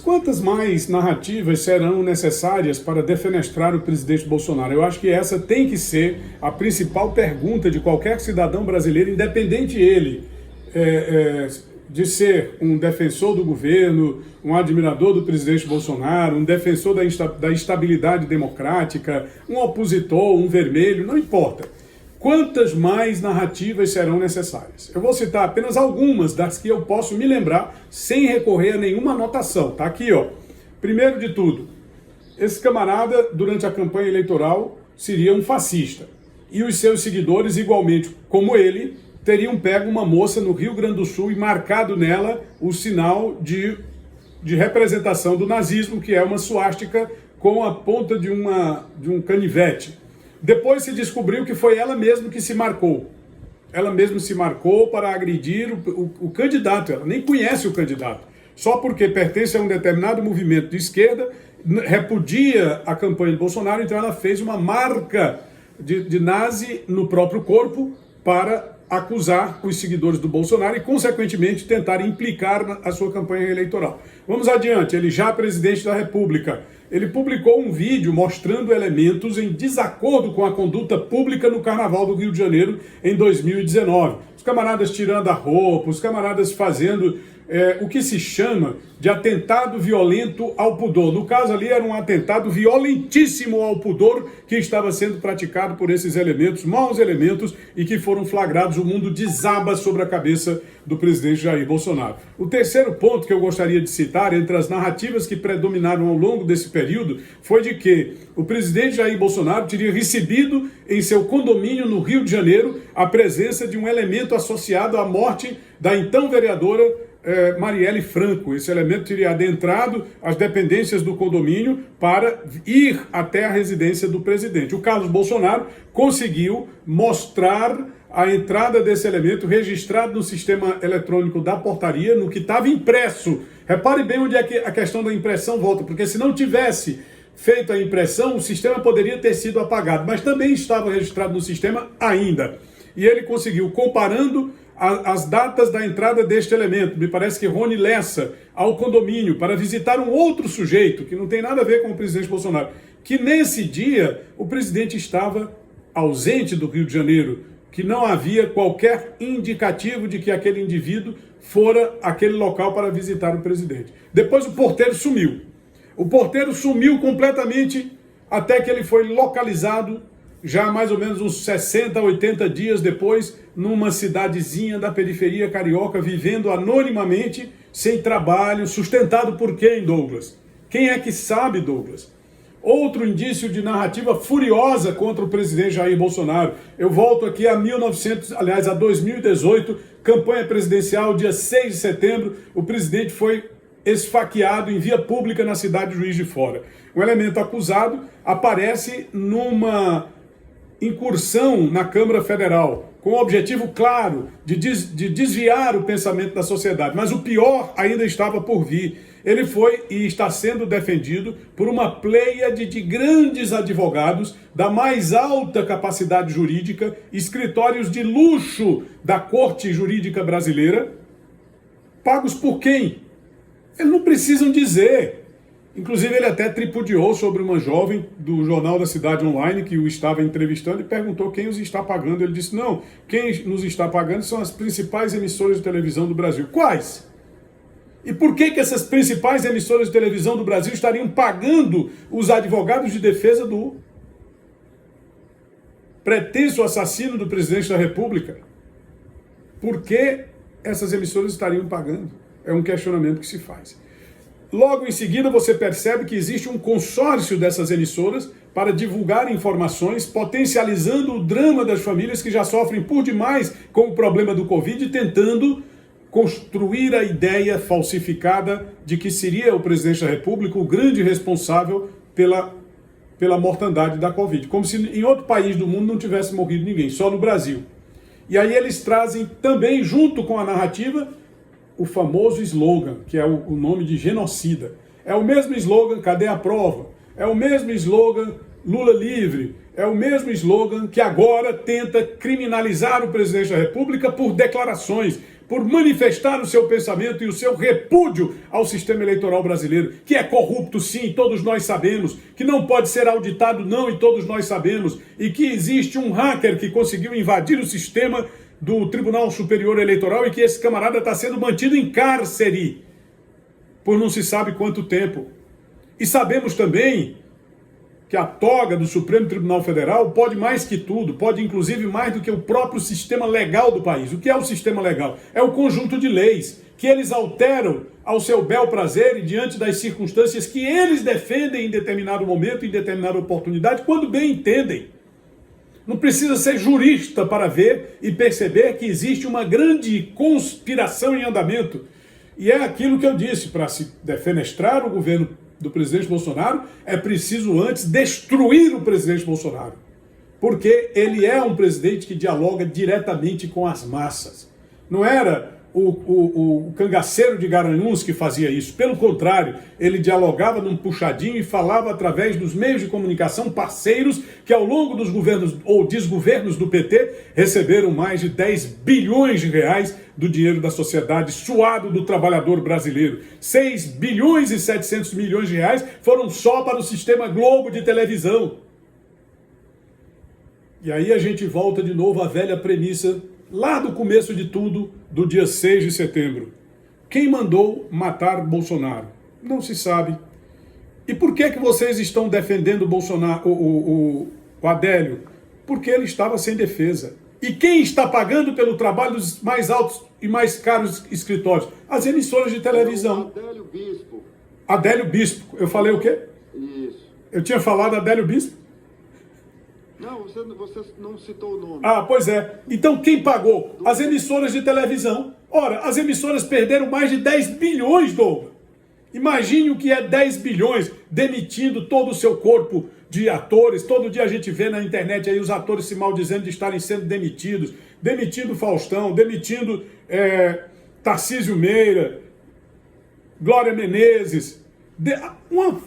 quantas mais narrativas serão necessárias para defenestrar o presidente Bolsonaro? Eu acho que essa tem que ser a principal pergunta de qualquer cidadão brasileiro, independente ele de ser um defensor do governo, um admirador do presidente Bolsonaro, um defensor da estabilidade democrática, um opositor, um vermelho, não importa. Quantas mais narrativas serão necessárias? Eu vou citar apenas algumas das que eu posso me lembrar sem recorrer a nenhuma anotação. Tá aqui, ó. Primeiro de tudo, esse camarada, durante a campanha eleitoral, seria um fascista. E os seus seguidores, igualmente como ele, teriam pego uma moça no Rio Grande do Sul e marcado nela o sinal de representação do nazismo, que é uma suástica com a ponta de um canivete. Depois se descobriu que foi ela mesma que se marcou. Ela mesma se marcou para agredir o candidato. Ela nem conhece o candidato. Só porque pertence a um determinado movimento de esquerda, repudia a campanha de Bolsonaro, então ela fez uma marca de nazi no próprio corpo para acusar os seguidores do Bolsonaro e, consequentemente, tentar implicar a sua campanha eleitoral. Vamos adiante. Ele já presidente da República. Ele publicou um vídeo mostrando elementos em desacordo com a conduta pública no Carnaval do Rio de Janeiro em 2019. Os camaradas tirando a roupa, os camaradas fazendo o que se chama de atentado violento ao pudor. No caso ali era um atentado violentíssimo ao pudor que estava sendo praticado por esses elementos, maus elementos, e que foram flagrados. O mundo desaba sobre a cabeça do presidente Jair Bolsonaro. O terceiro ponto que eu gostaria de citar, entre as narrativas que predominaram ao longo desse período, foi de que o presidente Jair Bolsonaro teria recebido em seu condomínio no Rio de Janeiro a presença de um elemento associado à morte da então vereadora Marielle Franco. Esse elemento teria adentrado as dependências do condomínio para ir até a residência do presidente. O Carlos Bolsonaro conseguiu mostrar a entrada desse elemento registrado no sistema eletrônico da portaria, no que estava impresso. Repare bem onde é que a questão da impressão volta, porque se não tivesse feito a impressão, o sistema poderia ter sido apagado, mas também estava registrado no sistema ainda. E ele conseguiu, comparando as datas da entrada deste elemento, me parece que Rony Lessa, ao condomínio para visitar um outro sujeito, que não tem nada a ver com o presidente Bolsonaro, que nesse dia o presidente estava ausente do Rio de Janeiro, que não havia qualquer indicativo de que aquele indivíduo fora aquele local para visitar o presidente. Depois o porteiro sumiu. O porteiro sumiu completamente até que ele foi localizado já mais ou menos uns 60, 80 dias depois, numa cidadezinha da periferia carioca, vivendo anonimamente, sem trabalho, sustentado por quem, Douglas? Quem é que sabe, Douglas? Outro indício de narrativa furiosa contra o presidente Jair Bolsonaro. Eu volto aqui a 2018, campanha presidencial, dia 6 de setembro, o presidente foi esfaqueado em via pública na cidade de Juiz de Fora. O elemento acusado aparece numa incursão na Câmara Federal, com o objetivo claro de desviar o pensamento da sociedade. Mas o pior ainda estava por vir. Ele foi e está sendo defendido por uma pleiade de grandes advogados da mais alta capacidade jurídica, escritórios de luxo da Corte Jurídica Brasileira, pagos por quem? Eles não precisam dizer. Inclusive, ele até tripudiou sobre uma jovem do Jornal da Cidade Online que o estava entrevistando e perguntou quem os está pagando. Ele disse, não, quem nos está pagando são as principais emissoras de televisão do Brasil. Quais? E por que essas principais emissoras de televisão do Brasil estariam pagando os advogados de defesa do pretenso assassino do presidente da República? Por que essas emissoras estariam pagando? É um questionamento que se faz. Logo em seguida, você percebe que existe um consórcio dessas emissoras para divulgar informações, potencializando o drama das famílias que já sofrem por demais com o problema do Covid, tentando construir a ideia falsificada de que seria o presidente da República o grande responsável pela mortandade da Covid. Como se em outro país do mundo não tivesse morrido ninguém, só no Brasil. E aí eles trazem também, junto com a narrativa, o famoso slogan, que é o nome de genocida. É o mesmo slogan, cadê a prova? É o mesmo slogan, Lula livre. É o mesmo slogan que agora tenta criminalizar o presidente da República por declarações, por manifestar o seu pensamento e o seu repúdio ao sistema eleitoral brasileiro, que é corrupto sim, todos nós sabemos, que não pode ser auditado não, e todos nós sabemos, e que existe um hacker que conseguiu invadir o sistema do Tribunal Superior Eleitoral e que esse camarada está sendo mantido em cárcere por não se sabe quanto tempo. E sabemos também que a toga do Supremo Tribunal Federal pode mais que tudo, pode inclusive mais do que o próprio sistema legal do país. O que é o sistema legal? É o conjunto de leis que eles alteram ao seu bel prazer e diante das circunstâncias que eles defendem em determinado momento, em determinada oportunidade, quando bem entendem. Não precisa ser jurista para ver e perceber que existe uma grande conspiração em andamento. E é aquilo que eu disse, para se defenestrar o governo do presidente Bolsonaro, é preciso antes destruir o presidente Bolsonaro. Porque ele é um presidente que dialoga diretamente com as massas. Não era o cangaceiro de Garanhuns que fazia isso. Pelo contrário, ele dialogava num puxadinho e falava através dos meios de comunicação parceiros que ao longo dos governos ou desgovernos do PT receberam mais de 10 bilhões de reais do dinheiro da sociedade suado do trabalhador brasileiro. 6 bilhões e 700 milhões de reais foram só para o sistema Globo de televisão. E aí a gente volta de novo à velha premissa lá do começo de tudo, do dia 6 de setembro. Quem mandou matar Bolsonaro? Não se sabe. E por que vocês estão defendendo Bolsonaro, o Adélio? Porque ele estava sem defesa. E quem está pagando pelo trabalho dos mais altos e mais caros escritórios? As emissoras de televisão. Adélio Bispo. Adélio Bispo. Eu falei o quê? Isso. Eu tinha falado Adélio Bispo? Não, você não citou o nome. Ah, pois é. Então quem pagou? As emissoras de televisão. Ora, as emissoras perderam mais de 10 bilhões, Douglas. Imagine o que é 10 bilhões demitindo todo o seu corpo de atores. Todo dia a gente vê na internet aí os atores se maldizendo de estarem sendo demitidos. Demitindo Faustão, demitindo Tarcísio Meira, Glória Menezes.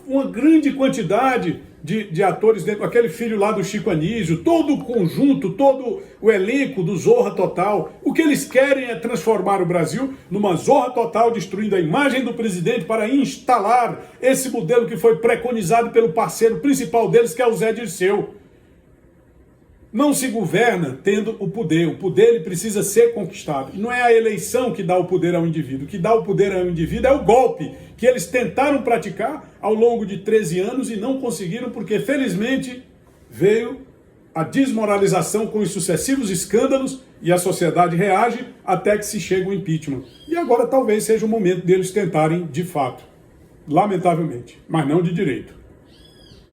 Uma grande quantidade de atores, aquele filho lá do Chico Anísio, todo o conjunto, todo o elenco do Zorra Total. O que eles querem é transformar o Brasil numa Zorra Total, destruindo a imagem do presidente para instalar esse modelo que foi preconizado pelo parceiro principal deles, que é o Zé Dirceu. Não se governa tendo o poder ele precisa ser conquistado. E não é a eleição que dá o poder ao indivíduo. O que dá o poder ao indivíduo é o golpe que eles tentaram praticar ao longo de 13 anos e não conseguiram, porque felizmente veio a desmoralização com os sucessivos escândalos e a sociedade reage até que se chega o impeachment. E agora talvez seja o momento deles tentarem de fato, lamentavelmente, mas não de direito.